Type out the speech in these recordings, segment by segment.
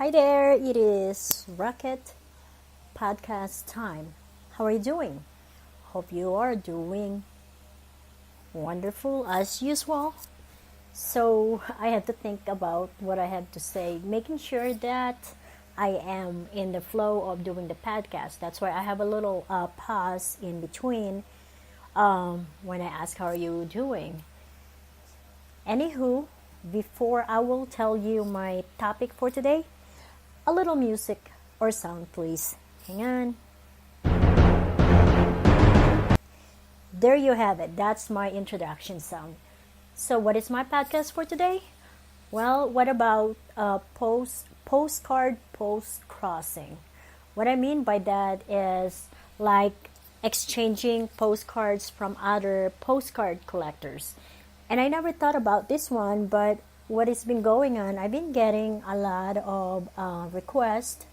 Hi there, it is Rocket Podcast time. How are you doing? Hope you are doing wonderful as usual. So, I have to think about what I have to say, making sure that I am in the flow of doing the podcast. That's why I have a little pause in between when I ask, how are you doing? Anywho, before I will tell you my topic for today, a little music or sound, please. Hang on. There you have it. That's my introduction sound. So, what is my podcast for today? Well, what about postcard post crossing? What I mean by that is like exchanging postcards from other postcard collectors. And I never thought about this one, but what has been going on, I've been getting a lot of requests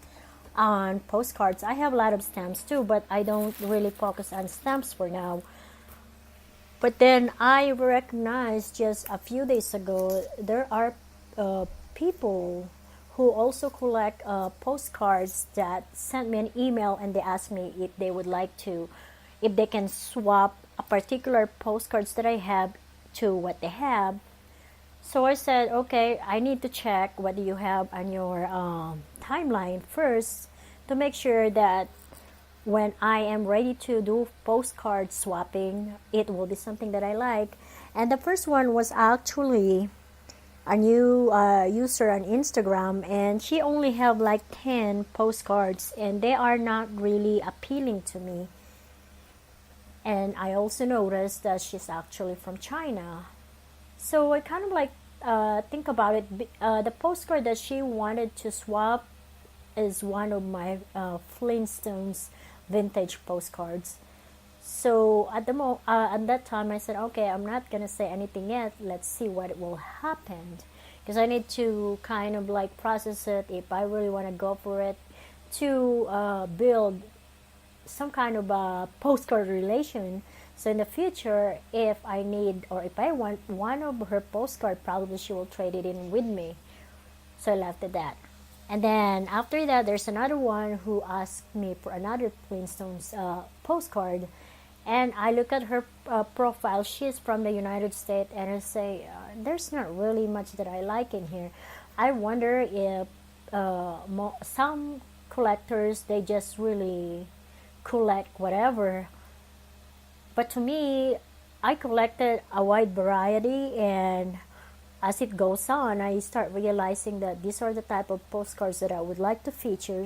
on postcards. I have a lot of stamps too, but I don't really focus on stamps for now. But then I recognized just a few days ago there are people who also collect postcards that sent me an email and they asked me if they would like to, if they can swap a particular postcards that I have to what they have. So I said, okay, I need to check what you have on your timeline first to make sure that when I am ready to do postcard swapping, it will be something that I like. And the first one was actually a new user on Instagram, and she only have like 10 postcards, and they are not really appealing to me. And I also noticed that she's actually from China. So I kind of like think about it. The postcard that she wanted to swap is one of my Flintstones vintage postcards. So at that time, I said, okay, I'm not gonna say anything yet. Let's see what will happen, because I need to kind of like process it if I really want to go for it to build some kind of a postcard relation. So in the future, if I need or if I want one of her postcard, probably she will trade it in with me. So I left it that. And then after that, there's another one who asked me for another Flintstones postcard. And I look at her profile. She's from the United States. And I say, there's not really much that I like in here. I wonder if some collectors, they just really collect whatever. But to me, I collected a wide variety, and as it goes on, I start realizing that these are the type of postcards that I would like to feature,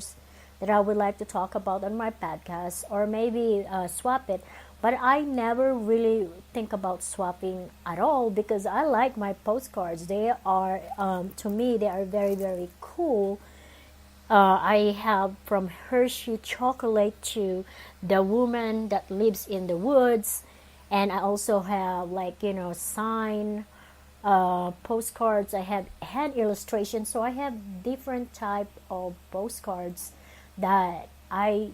that I would like to talk about on my podcast, or maybe swap it. But I never really think about swapping at all because I like my postcards. They are, to me, they are very, very cool. I have from Hershey chocolate to the woman that lives in the woods, and I also have sign postcards. I have hand illustrations, so I have different type of postcards that I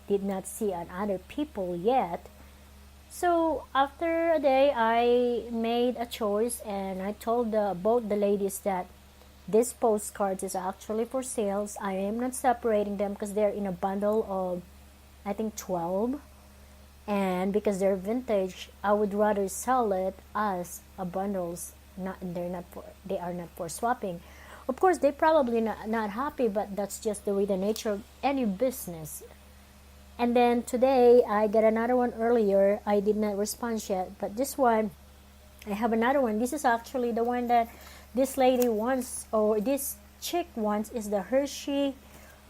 did not see on other people yet. So after a day, I made a choice, and I told both the ladies that this postcards is actually for sales. I am not separating them because they're in a bundle of, I think, 12. And because they're vintage, I would rather sell it as a bundles. They are not for swapping. Of course, they probably not happy, but that's just the way the nature of any business. And then today, I got another one earlier. I did not respond yet, but this one, I have another one. This is actually the one that this lady wants, or this chick wants, is the Hershey.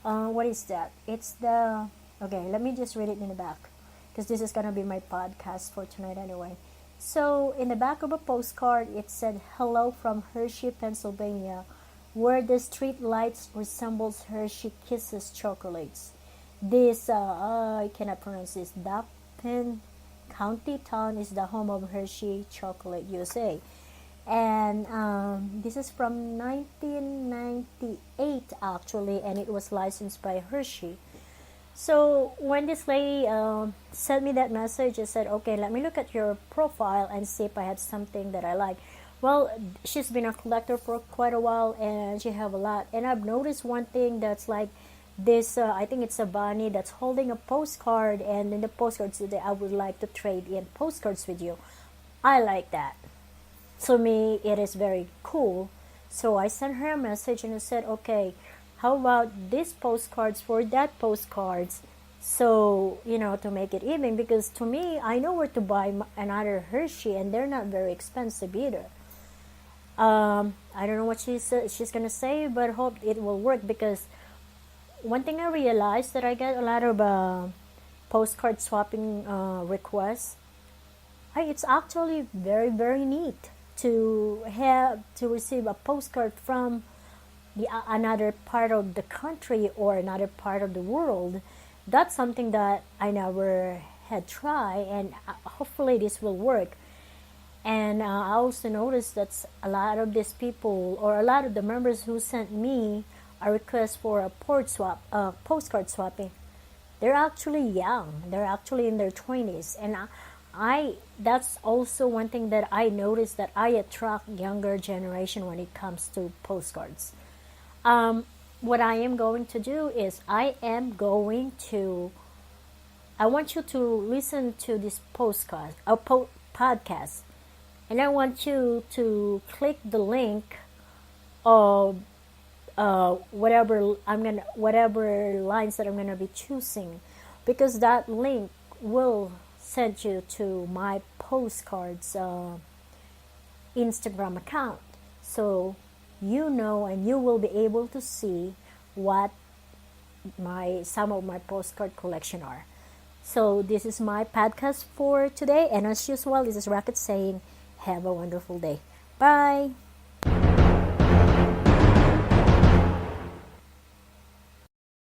What is that? It's the. Okay, let me just read it in the back, because this is gonna be my podcast for tonight anyway. So in the back of a postcard, it said, "Hello from Hershey, Pennsylvania, where the street lights resembles Hershey Kisses chocolates. This I cannot pronounce this. Dauphin County town is the home of Hershey Chocolate USA." And this is from 1998 actually, and it was licensed by Hershey. So when this lady sent me that message, I said, okay, let me look at your profile and see if I have something that I like. Well, she's been a collector for quite a while, and she have a lot. And I've noticed one thing that's like this. I think it's a bunny that's holding a postcard, and in the postcards today, I would like to trade in postcards with you. I like that. To me, it is very cool. So I sent her a message and I said, okay, how about these postcards for that postcards? So, to make it even, because to me, I know where to buy another Hershey, and they're not very expensive either. I don't know what she's gonna say, but hope it will work, because one thing I realized that I get a lot of postcard swapping requests. It's actually very very neat to have to receive a postcard from another part of the country or another part of the world. That's something that I never had tried, and hopefully this will work. And I also noticed that a lot of these people, or a lot of the members who sent me a request for a postcard swapping, they're actually young. They're actually in their 20s, and that's also one thing that I noticed, that I attract younger generation when it comes to postcards. What I am going to do is I want you to listen to this podcast, and I want you to click the link of whatever lines that I'm gonna be choosing, because that link will send you to my postcards Instagram account, so and you will be able to see what some of my postcard collection are. So this is my podcast for today, and as usual, this is Rocket saying, have a wonderful day. Bye.